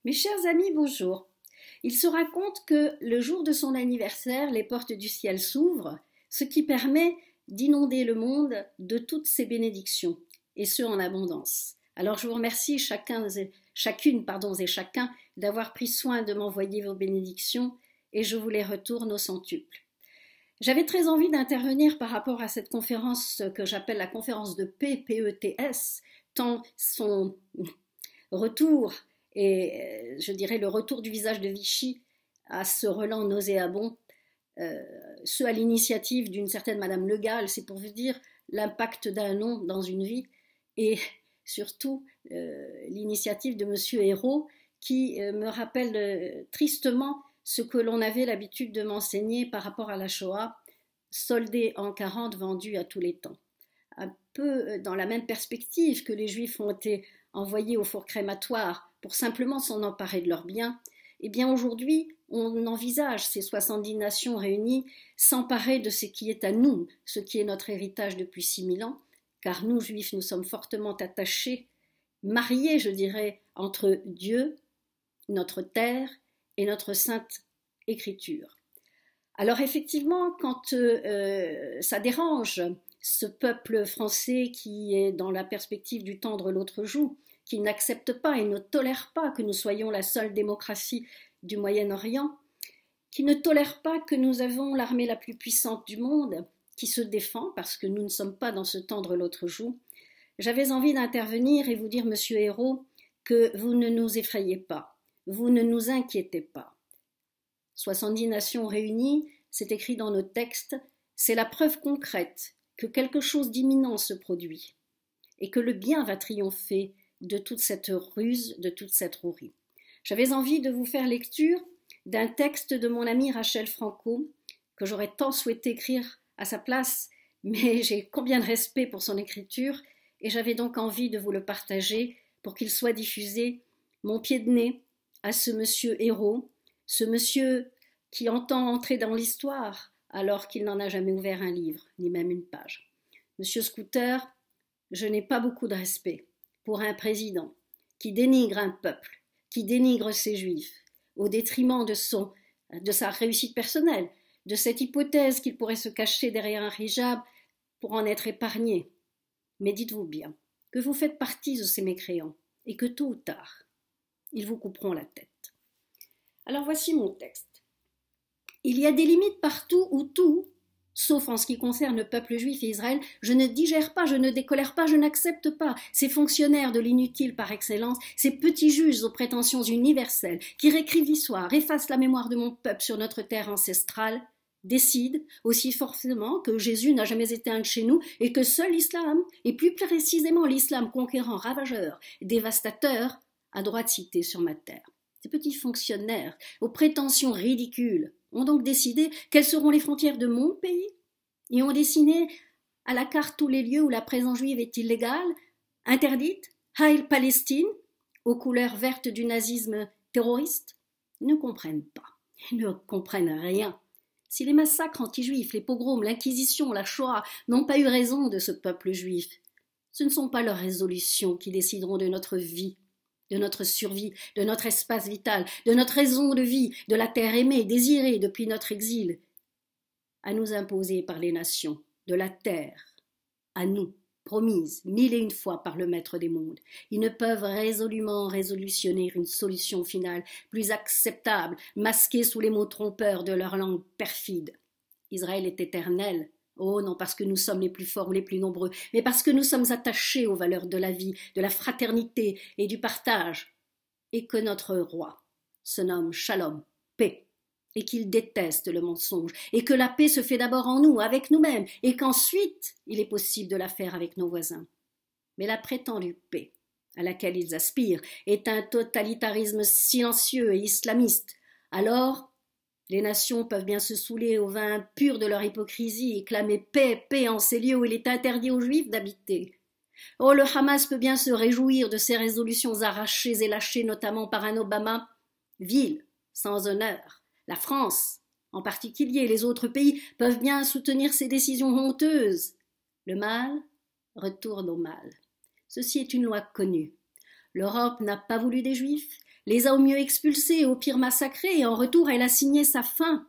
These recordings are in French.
Mes chers amis, bonjour. Il se raconte que le jour de son anniversaire, les portes du ciel s'ouvrent, ce qui permet d'inonder le monde de toutes ses bénédictions, et ce en abondance. Alors je vous remercie chacune et chacun d'avoir pris soin de m'envoyer vos bénédictions, et je vous les retourne au centuple. J'avais très envie d'intervenir par rapport à cette conférence que j'appelle la conférence de paix, PETS, tant son retour et je dirais le retour du visage de Vichy à ce relent nauséabond, ce à l'initiative d'une certaine Madame Le Gall, c'est pour vous dire l'impact d'un nom dans une vie, et surtout l'initiative de Monsieur Hérault, qui me rappelle tristement ce que l'on avait l'habitude de m'enseigner par rapport à la Shoah, soldée en 40, vendue à tous les temps. Un peu dans la même perspective que les Juifs ont été envoyés au four crématoire pour simplement s'en emparer de leurs biens, eh bien aujourd'hui, on envisage ces 70 nations réunies s'emparer de ce qui est à nous, ce qui est notre héritage depuis 6000 ans, car nous, Juifs, nous sommes fortement attachés, mariés, je dirais, entre Dieu, notre terre et notre sainte écriture. Alors effectivement, quand ça dérange ce peuple français qui est dans la perspective du tendre l'autre joue, qui n'accepte pas et ne tolère pas que nous soyons la seule démocratie du Moyen-Orient, qui ne tolère pas que nous avons l'armée la plus puissante du monde, qui se défend parce que nous ne sommes pas dans ce tendre l'autre joue, j'avais envie d'intervenir et vous dire, Monsieur Hérault, que vous ne nous effrayez pas, vous ne nous inquiétez pas. 70 nations réunies, c'est écrit dans nos textes, c'est la preuve concrète que quelque chose d'imminent se produit et que le bien va triompher de toute cette ruse, de toute cette rouerie. J'avais envie de vous faire lecture d'un texte de mon amie Rachel Franco, que j'aurais tant souhaité écrire à sa place, mais j'ai combien de respect pour son écriture, et j'avais donc envie de vous le partager pour qu'il soit diffusé, mon pied de nez, à ce monsieur Hérault, ce monsieur qui entend entrer dans l'histoire alors qu'il n'en a jamais ouvert un livre, ni même une page. Monsieur Scooter, je n'ai pas beaucoup de respect pour un président qui dénigre un peuple, qui dénigre ses juifs, au détriment de sa réussite personnelle, de cette hypothèse qu'il pourrait se cacher derrière un hijab pour en être épargné. Mais dites-vous bien que vous faites partie de ces mécréants et que tôt ou tard, ils vous couperont la tête. Alors voici mon texte. Il y a des limites partout où tout, sauf en ce qui concerne le peuple juif et Israël, je ne digère pas, je ne décolère pas, je n'accepte pas ces fonctionnaires de l'inutile par excellence, ces petits juges aux prétentions universelles qui récrivissoirent, effacent la mémoire de mon peuple sur notre terre ancestrale, décident aussi forcément que Jésus n'a jamais été un de chez nous et que seul l'islam, et plus précisément l'islam conquérant, ravageur, dévastateur, a droit de citer sur ma terre. Ces petits fonctionnaires aux prétentions ridicules ont donc décidé quelles seront les frontières de mon pays et ont dessiné à la carte tous les lieux où la présence juive est illégale, interdite, Heil Palestine, aux couleurs vertes du nazisme terroriste. Ils ne comprennent pas, ils ne comprennent rien. Si les massacres anti-juifs, les pogroms, l'inquisition, la Shoah n'ont pas eu raison de ce peuple juif, ce ne sont pas leurs résolutions qui décideront de notre vie, de notre survie, de notre espace vital, de notre raison de vie, de la terre aimée, désirée depuis notre exil, à nous imposer par les nations, de la terre, à nous, promise 1001 fois par le Maître des mondes. Ils ne peuvent résolument résolutionner une solution finale plus acceptable, masquée sous les mots trompeurs de leur langue perfide. Israël est éternel. Oh non, parce que nous sommes les plus forts ou les plus nombreux, mais parce que nous sommes attachés aux valeurs de la vie, de la fraternité et du partage, et que notre roi se nomme Shalom, paix, et qu'il déteste le mensonge, et que la paix se fait d'abord en nous, avec nous-mêmes, et qu'ensuite il est possible de la faire avec nos voisins. Mais la prétendue paix à laquelle ils aspirent est un totalitarisme silencieux et islamiste. Alors, les nations peuvent bien se saouler au vin pur de leur hypocrisie et clamer paix, paix en ces lieux où il est interdit aux Juifs d'habiter. Oh, le Hamas peut bien se réjouir de ces résolutions arrachées et lâchées notamment par un Obama vil, sans honneur. La France, en particulier, les autres pays peuvent bien soutenir ces décisions honteuses. Le mal retourne au mal. Ceci est une loi connue. L'Europe n'a pas voulu des Juifs, les a au mieux expulsés, au pire massacrés, et en retour elle a signé sa fin.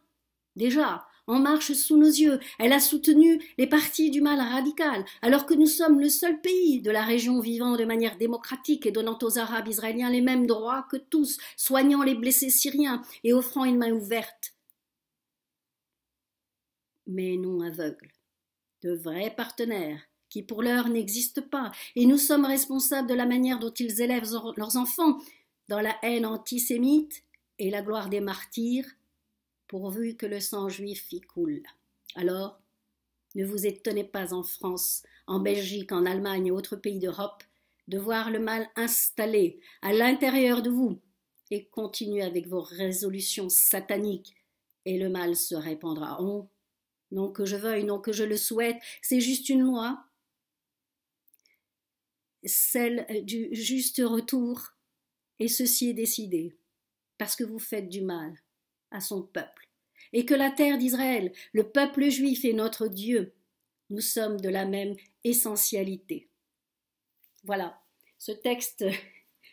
Déjà, en marche sous nos yeux, elle a soutenu les partis du mal radical, alors que nous sommes le seul pays de la région vivant de manière démocratique et donnant aux Arabes israéliens les mêmes droits que tous, soignant les blessés syriens et offrant une main ouverte. Mais non aveugles, de vrais partenaires, qui pour l'heure n'existent pas, et nous sommes responsables de la manière dont ils élèvent leurs enfants, dans la haine antisémite et la gloire des martyrs, pourvu que le sang juif y coule. Alors, ne vous étonnez pas en France, en Belgique, en Allemagne et autres pays d'Europe, de voir le mal installé à l'intérieur de vous, et continuez avec vos résolutions sataniques, et le mal se répandra. Oh, non que je veuille, non que je le souhaite, c'est juste une loi, celle du juste retour, et ceci est décidé, parce que vous faites du mal à son peuple, et que la terre d'Israël, le peuple juif est notre Dieu. Nous sommes de la même essentialité. Voilà, ce texte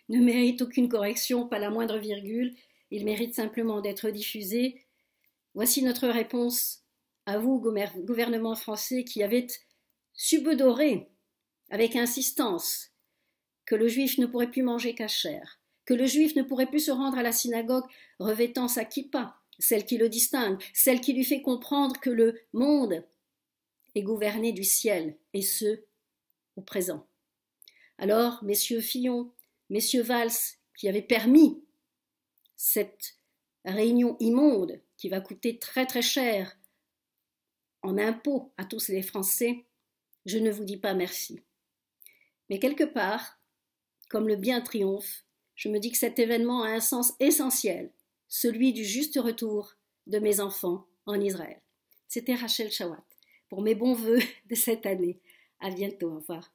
ne mérite aucune correction, pas la moindre virgule, il mérite simplement d'être diffusé. Voici notre réponse à vous, gouvernement français, qui avez subodoré avec insistance que le juif ne pourrait plus manger cachère, que le juif ne pourrait plus se rendre à la synagogue revêtant sa kippa, celle qui le distingue, celle qui lui fait comprendre que le monde est gouverné du ciel, et ce, au présent. Alors, messieurs Fillon, messieurs Valls, qui avaient permis cette réunion immonde qui va coûter très très cher en impôts à tous les Français, je ne vous dis pas merci. Mais quelque part, comme le bien triomphe, je me dis que cet événement a un sens essentiel, celui du juste retour de mes enfants en Israël. C'était Rachel Chawat pour mes bons vœux de cette année. À bientôt, au revoir.